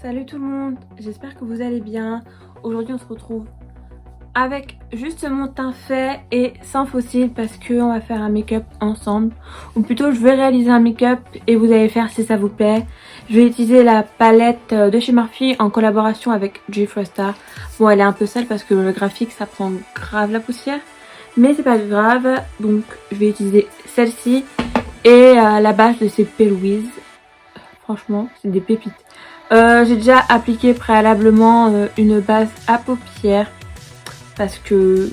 Salut tout le monde, j'espère que vous allez bien. Aujourd'hui on se retrouve avec juste mon teint fait et sans fossiles parce qu'on va faire un make-up ensemble. Ou plutôt je vais réaliser un make-up et vous allez faire si ça vous plaît. Je vais utiliser la palette de chez Morphe en collaboration avec Jeffree Star. Bon, elle est un peu sale parce que le graphique ça prend grave la poussière. Mais c'est pas grave, donc je vais utiliser celle-ci et la base de ces P. Louise. Franchement, c'est des pépites. J'ai déjà appliqué préalablement une base à paupières parce que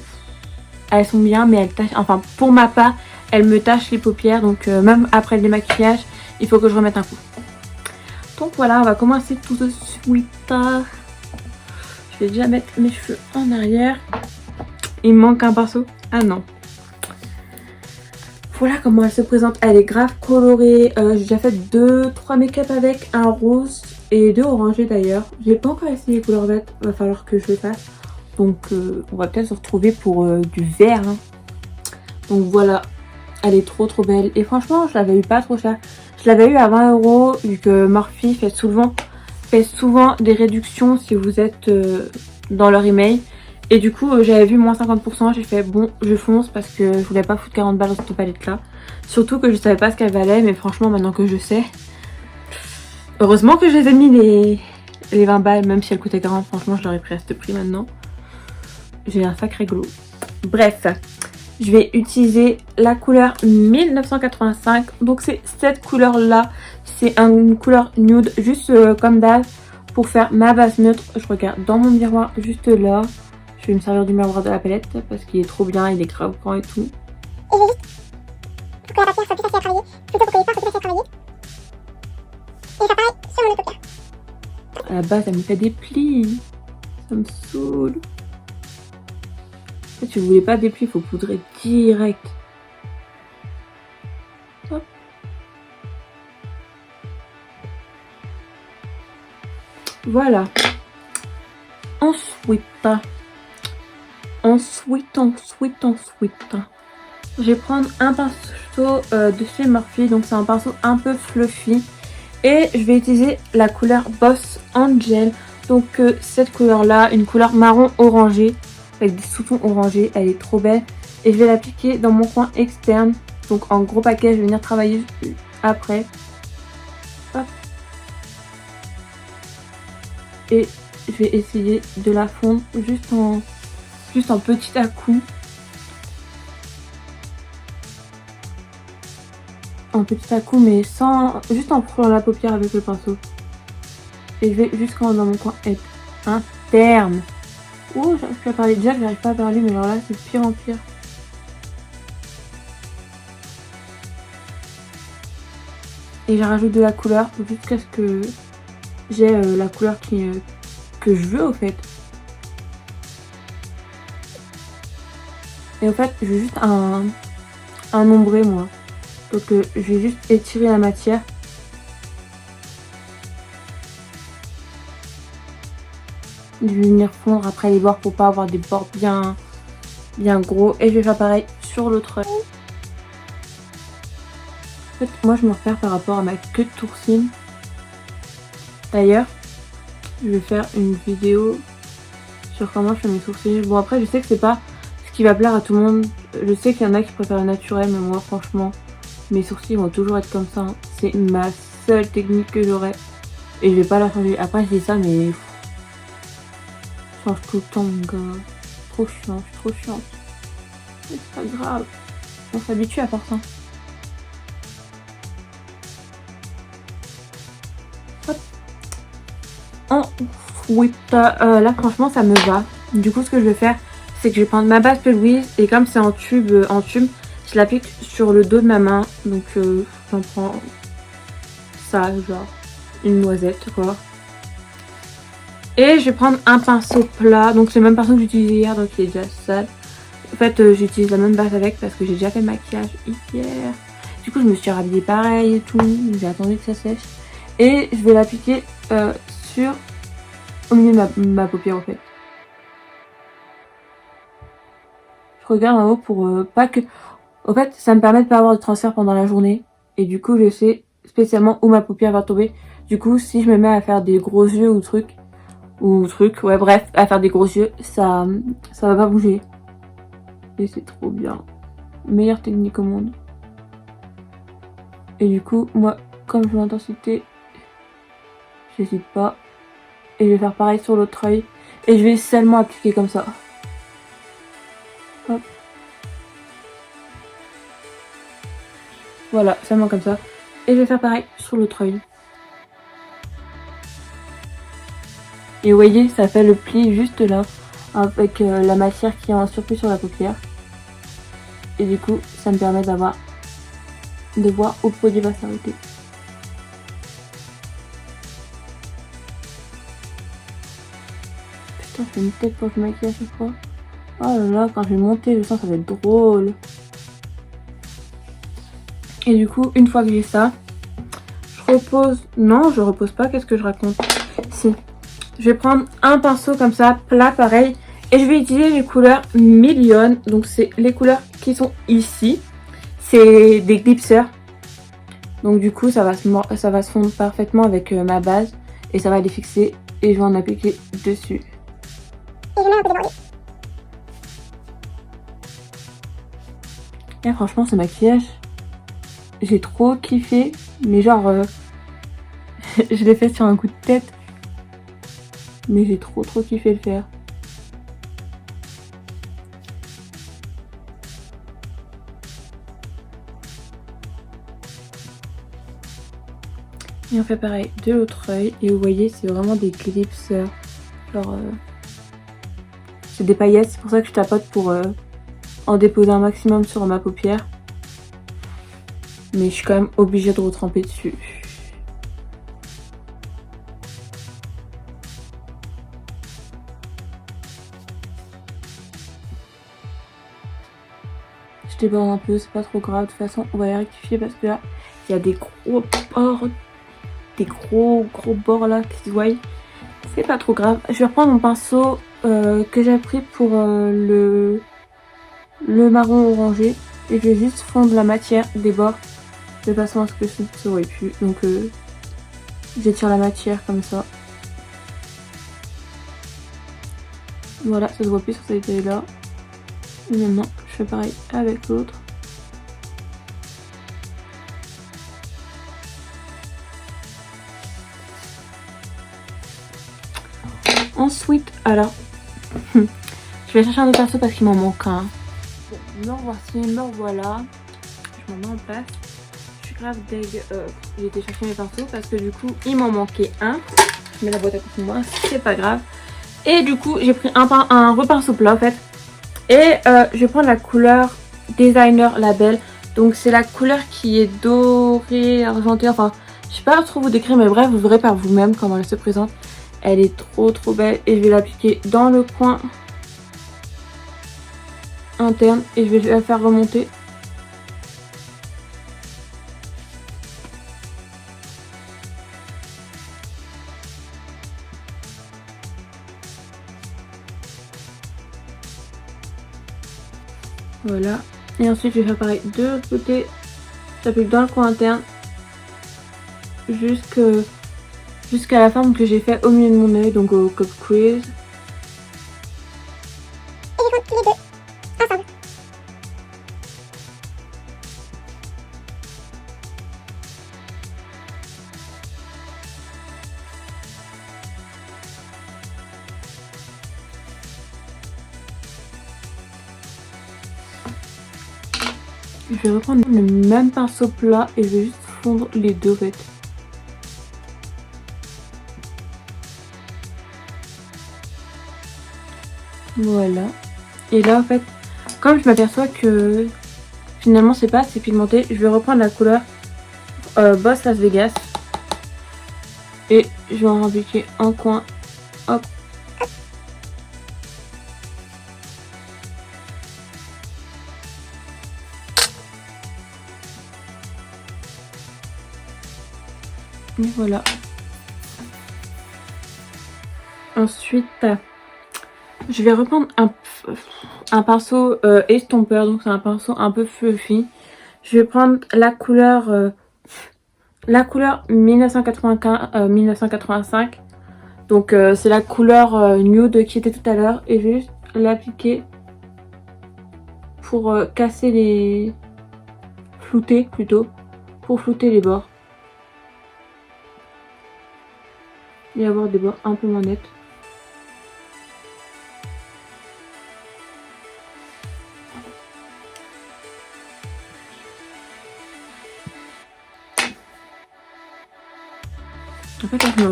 elles sont bien, mais elles tâchent, enfin pour ma part, elles me tâchent les paupières, donc même après le démaquillage, il faut que je remette un coup. Donc voilà, on va commencer tout de suite. Je vais déjà mettre mes cheveux en arrière. Il me manque un pinceau. Ah non. Voilà comment elle se présente. Elle est grave colorée. J'ai déjà fait 2-3 make-up avec, un rose et 2 orangés d'ailleurs. J'ai pas encore essayé les couleurs vertes, va falloir que je le fasse. Donc on va peut-être se retrouver pour du vert. Hein. Donc voilà, elle est trop belle. Et franchement, je l'avais eu pas trop cher. Je l'avais eu à 20 € vu que Morphe fait souvent des réductions si vous êtes dans leur email. Et du coup, j'avais vu moins 50%, j'ai fait bon, je fonce parce que je voulais pas foutre 40 balles dans cette palette là. Surtout que je savais pas ce qu'elle valait, mais franchement, maintenant que je sais, heureusement que je les ai mis les 20 balles, même si elle coûtait 40, franchement, je l'aurais pris à ce prix maintenant. J'ai un sacré glow. Bref, je vais utiliser la couleur 1985. Donc c'est cette couleur là, c'est une couleur nude, juste comme d'hab, pour faire ma base neutre. Je regarde dans mon miroir juste là. Je vais me servir du miroir de la palette parce qu'il est trop bien, il est grave grand et tout. Et je vais juste, pour que la paupière soit plus facile à travailler, plutôt pour que les fards soient plus faciles à travailler. Et je vais faire pareil sur mon autre paupière. À la base, elle me fait des plis. Ça me saoule. En fait, si vous voulez pas des plis, il faut poudrer direct. Hop. Voilà. Ensuite. Je vais prendre un pinceau de chez Morphe, donc c'est un pinceau un peu fluffy. Et je vais utiliser la couleur Boss Angel. Donc cette couleur là, une couleur marron orangé, avec des sous-tons orangés, elle est trop belle. Et je vais l'appliquer dans mon coin externe. Donc en gros paquet, je vais venir travailler après. Hop. Et je vais essayer de la fondre juste en petit à coup. En petit à coup, mais sans, juste en prenant la paupière avec le pinceau. Et je vais jusqu'en dans mon coin interne. Oh, j'arrive plus à parler. Déjà que j'arrive pas à parler, mais alors là c'est pire en pire. Et je rajoute de la couleur jusqu'à ce que j'ai la couleur que je veux au fait. Et en fait, je veux juste un ombré moi. Donc je vais juste étirer la matière. Je vais venir fondre après les bords pour pas avoir des bords bien gros. Et je vais faire pareil sur l'autre œil. En fait, moi je me repère par rapport à ma queue de sourcil. D'ailleurs, je vais faire une vidéo sur comment je fais mes sourcils. Bon après, je sais que c'est pas ce qui va plaire à tout le monde. Je sais qu'il y en a qui préfèrent le naturel, mais moi franchement, mes sourcils vont toujours être comme ça. C'est ma seule technique que j'aurai. Et je vais pas la changer. Après, c'est ça, mais je change tout le temps, mon gars. Trop chiant, je suis trop chiante. Mais c'est pas grave. On s'habitue à faire ça. Hop. Ensuite, là, franchement, ça me va. Du coup, ce que je vais faire, c'est que je vais prendre ma base P. Louise. Et comme c'est en tube, je l'applique sur le dos de ma main. Donc, j'en prends ça, genre une noisette, quoi. Et je vais prendre un pinceau plat. Donc, c'est le même pinceau que j'utilisais hier, donc il est déjà sale. En fait, j'utilise la même base avec parce que j'ai déjà fait le maquillage hier. Du coup, je me suis rhabillée pareil et tout. J'ai attendu que ça sèche. Et je vais l'appliquer au milieu de ma paupière, en fait. Je regarde en haut pour pas que... En fait, ça me permet de pas avoir de transfert pendant la journée. Et du coup, je sais spécialement où ma paupière va tomber. Du coup, si je me mets à faire des gros yeux ouais bref, à faire des gros yeux, ça va pas bouger. Et c'est trop bien. Meilleure technique au monde. Et du coup, moi, comme je veux l'intensité, j'hésite pas. Et je vais faire pareil sur l'autre œil. Et je vais seulement appliquer comme ça. Hop. Voilà, seulement comme ça. Et je vais faire pareil sur l'autre œil. Et vous voyez, ça fait le pli juste là, avec la matière qui est en surplus sur la paupière. Et du coup, ça me permet de voir où le produit va s'arrêter. Putain, je fais une tête pour que je maquille à chaque fois. Oh là là, quand je vais monter, je sens que ça va être drôle. Et du coup, une fois que j'ai ça, je repose. Non, je repose pas, qu'est-ce que je raconte? Si. Je vais prendre un pinceau comme ça, plat pareil. Et je vais utiliser les couleurs Million. Donc c'est les couleurs qui sont ici. C'est des glipsers. Donc du coup ça va se fondre parfaitement avec ma base. Et ça va les fixer. Et je vais en appliquer dessus. Et franchement ce maquillage, j'ai trop kiffé. Mais genre, je l'ai fait sur un coup de tête. Mais j'ai trop kiffé le faire. Et on fait pareil de l'autre œil. Et vous voyez, c'est vraiment des glipsers. Genre, c'est des paillettes. C'est pour ça que je tapote pour en déposer un maximum sur ma paupière. Mais je suis quand même obligée de retremper dessus. Je déborde un peu, c'est pas trop grave. De toute façon, on va les rectifier parce que là, il y a des gros bords. Des gros bords là qui se voient. C'est pas trop grave. Je vais reprendre mon pinceau que j'ai pris pour le marron orangé. Et je vais juste fondre la matière des bords de façon à ce que ça ne se voit plus. Donc j'étire la matière comme ça. Voilà, ça se voit plus sur cette taille là. Et maintenant, je fais pareil avec l'autre. Ensuite, alors, je vais chercher un autre pinceau parce qu'il m'en manque un. Bon, me revoilà. Je m'en mets en place. Je suis grave deg. J'ai été chercher mes pinceaux parce que du coup, il m'en manquait un. Je mets la boîte à côté de moi, c'est pas grave. Et du coup, j'ai pris un repinceau plat en fait. Et je vais prendre la couleur Designer Label. Donc c'est la couleur qui est dorée, argentée. Enfin, je sais pas trop vous décrire, mais bref, vous verrez par vous-même comment elle se présente. Elle est trop belle. Et je vais l'appliquer dans le coin interne. Et je vais la faire remonter. Voilà. Et ensuite, je vais faire pareil de l'autre côté. J'applique dans le coin interne. Jusqu'à la forme que j'ai fait au milieu de mon œil, donc au cup quiz. Et je compte tous les deux ensemble. Je vais reprendre le même pinceau plat et je vais juste fondre les deux raies. Voilà. Et là en fait, comme je m'aperçois que finalement c'est pas assez pigmenté, je vais reprendre la couleur Boss Las Vegas. Et je vais en appliquer un coin. Hop. Et voilà. Ensuite, je vais reprendre un pinceau estompeur. Donc c'est un pinceau un peu fluffy. Je vais prendre la couleur la couleur 1985. Donc c'est la couleur nude qui était tout à l'heure. Et je vais juste l'appliquer pour casser les... flouter plutôt. Pour flouter les bords. Et avoir des bords un peu moins nets. En fait, là,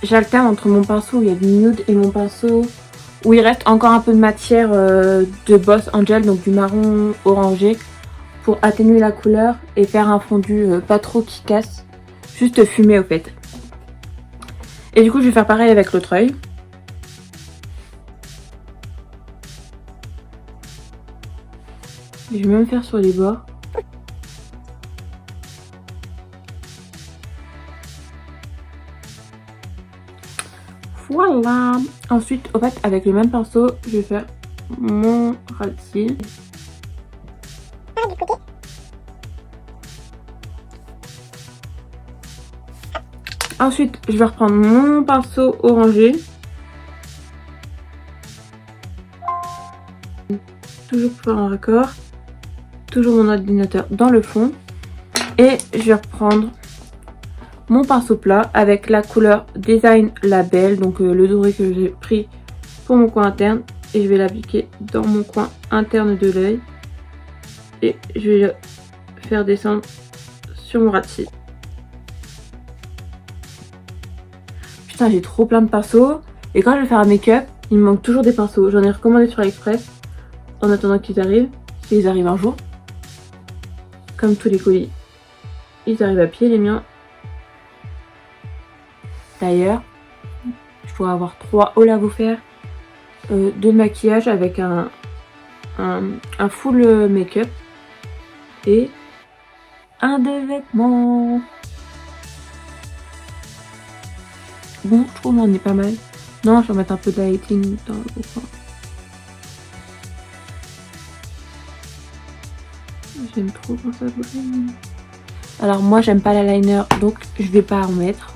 j'alterne entre mon pinceau où il y a du nude et mon pinceau où il reste encore un peu de matière de Boss Angel, donc du marron orangé, pour atténuer la couleur et faire un fondu pas trop qui casse, juste fumé au fait. Et du coup, je vais faire pareil avec l'autre œil. Je vais même faire sur les bords. Voilà. Ensuite, au fait, avec le même pinceau, je vais faire mon ras de cils. Ensuite, je vais reprendre mon pinceau orangé. Toujours pour faire un raccord. Toujours mon ordinateur dans le fond. Et je vais reprendre mon pinceau plat avec la couleur Design Label, donc le doré que j'ai pris pour mon coin interne, et je vais l'appliquer dans mon coin interne de l'œil et je vais le faire descendre sur mon ras de cils. Putain, j'ai trop plein de pinceaux et quand je vais faire un make-up, il me manque toujours des pinceaux. J'en ai recommandé sur AliExpress en attendant qu'ils arrivent, s'ils arrivent un jour. Comme tous les colis, ils arrivent à pied les miens. D'ailleurs, je pourrais avoir 3 hauls à vous faire de maquillage avec un full make-up et un de vêtements. Bon, je trouve qu'on est pas mal. Non, je vais mettre un peu de lighting dans le coin. J'aime trop quand ça brille. Alors moi, j'aime pas l'eyeliner, donc je vais pas en mettre.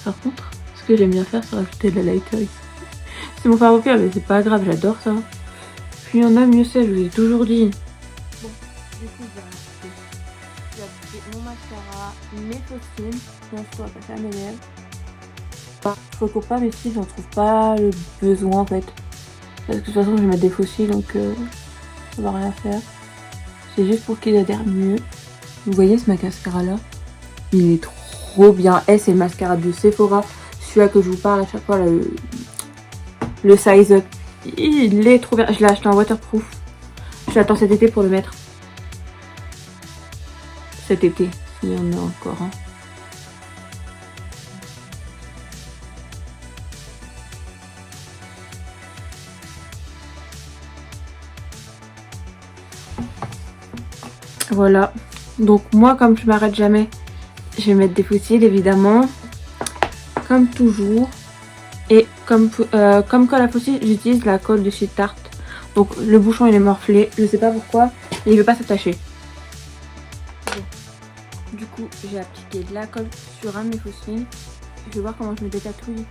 Par contre, ce que j'aime bien faire, c'est rajouter de la lighter ici. C'est mon favori, mais c'est pas grave, j'adore ça. Plus il y en a, mieux c'est, je vous ai toujours dit. Bon, du coup, je vais appliquer mon mascara, mes faux cils, bien sûr, on va passer à mes lèvres. Je recours pas mes cils, j'en trouve pas le besoin en fait. Parce que de toute façon, je vais mettre des faux cils, donc ça va rien faire. C'est juste pour qu'ils adhèrent mieux. Vous voyez ce mascara là? Il est trop bien. Et c'est le mascara de Sephora. Celui-là que je vous parle à chaque fois, là, le size up. Il est trop bien. Je l'ai acheté en waterproof. J'attends cet été pour le mettre. Cet été, s'il y en a encore. Hein. Voilà. Donc moi, comme je m'arrête jamais, je vais mettre des faux cils évidemment. Comme toujours. Et comme colle à faux cils, j'utilise la colle de chez Tarte. Donc le bouchon il est morflé. Je sais pas pourquoi. Et il veut pas s'attacher. Du coup, j'ai appliqué de la colle sur un de mes faux cils. Je vais voir comment je me détatouille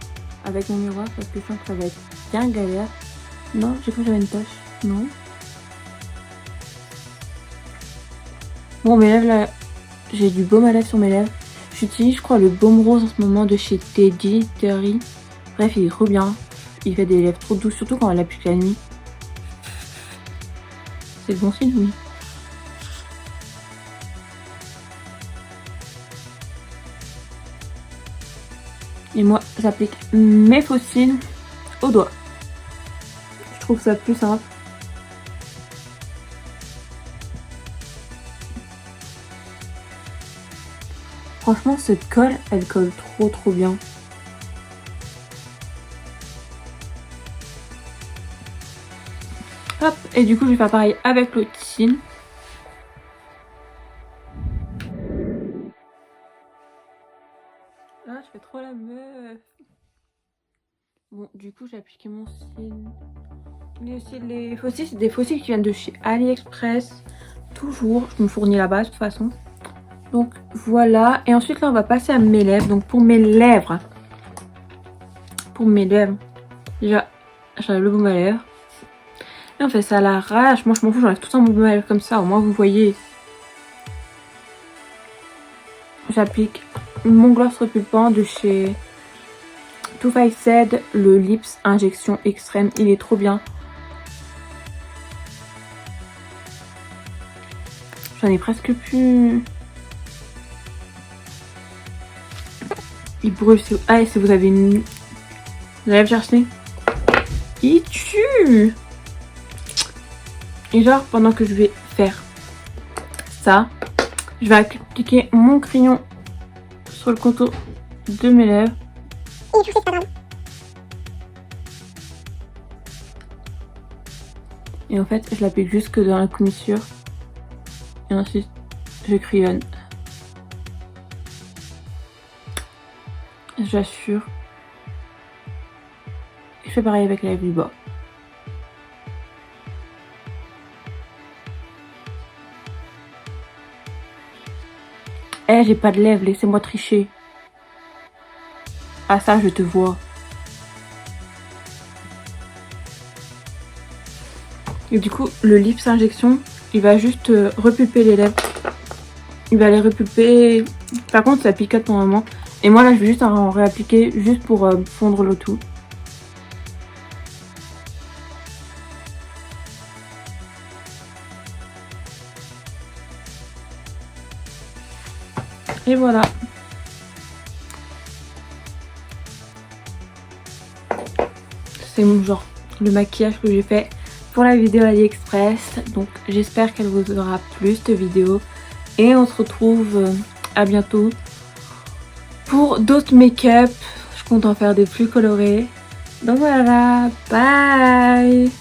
avec mon miroir parce que je sens que ça va être bien galère. Non, j'ai cru que j'avais une tache. Non. Bon, mes lèvres là, j'ai du baume à lèvres sur mes lèvres. J'utilise, je crois, le baume rose en ce moment de chez Teddy Terry. Bref, il est trop bien. Il fait des lèvres trop douces, surtout quand on l'applique la nuit. C'est le bon signe, oui. Et moi, j'applique mes faux cils au doigt. Je trouve ça plus simple. Franchement, cette colle, elle colle trop bien. Hop, et du coup, je vais faire pareil avec l'autre cil. Ah, je fais trop la meuf. Bon, du coup, j'ai appliqué mon cil. Les fossiles, c'est des fossiles qui viennent de chez AliExpress. Toujours, je me fournis là-bas de toute façon. Donc voilà. Et ensuite, là, on va passer à mes lèvres. Donc pour mes lèvres, déjà, j'enlève le baume à lèvres. Et on fait ça à l'arrache. Moi, je m'en fous, j'enlève tout ça mon baume à lèvres comme ça. Au moins, vous voyez. J'applique mon gloss repulpant de chez Too Faced, le Lips Injection Extrême. Il est trop bien. J'en ai presque plus. Il brûle. Ah, si vous avez une lèvre chercher. Il tue. Et genre, pendant que je vais faire ça, je vais appliquer mon crayon sur le contour de mes lèvres. Et tout, c'est pas grave. Et en fait, je l'applique jusque dans la commissure. Et ensuite, je crayonne. J'assure. Je fais pareil avec la lèvre du bas. Eh, j'ai pas de lèvres, laissez-moi tricher. Ah ça, je te vois. Et du coup, le Lips Injection, il va juste repulper les lèvres. Il va les repulper. Par contre, ça picote normalement. Et moi, là, je vais juste en réappliquer juste pour fondre le tout. Et voilà. C'est genre le maquillage que j'ai fait pour la vidéo AliExpress. Donc j'espère qu'elle vous aura plu cette vidéo. Et on se retrouve à bientôt pour d'autres make-up. Je compte en faire des plus colorés. Donc voilà, bye!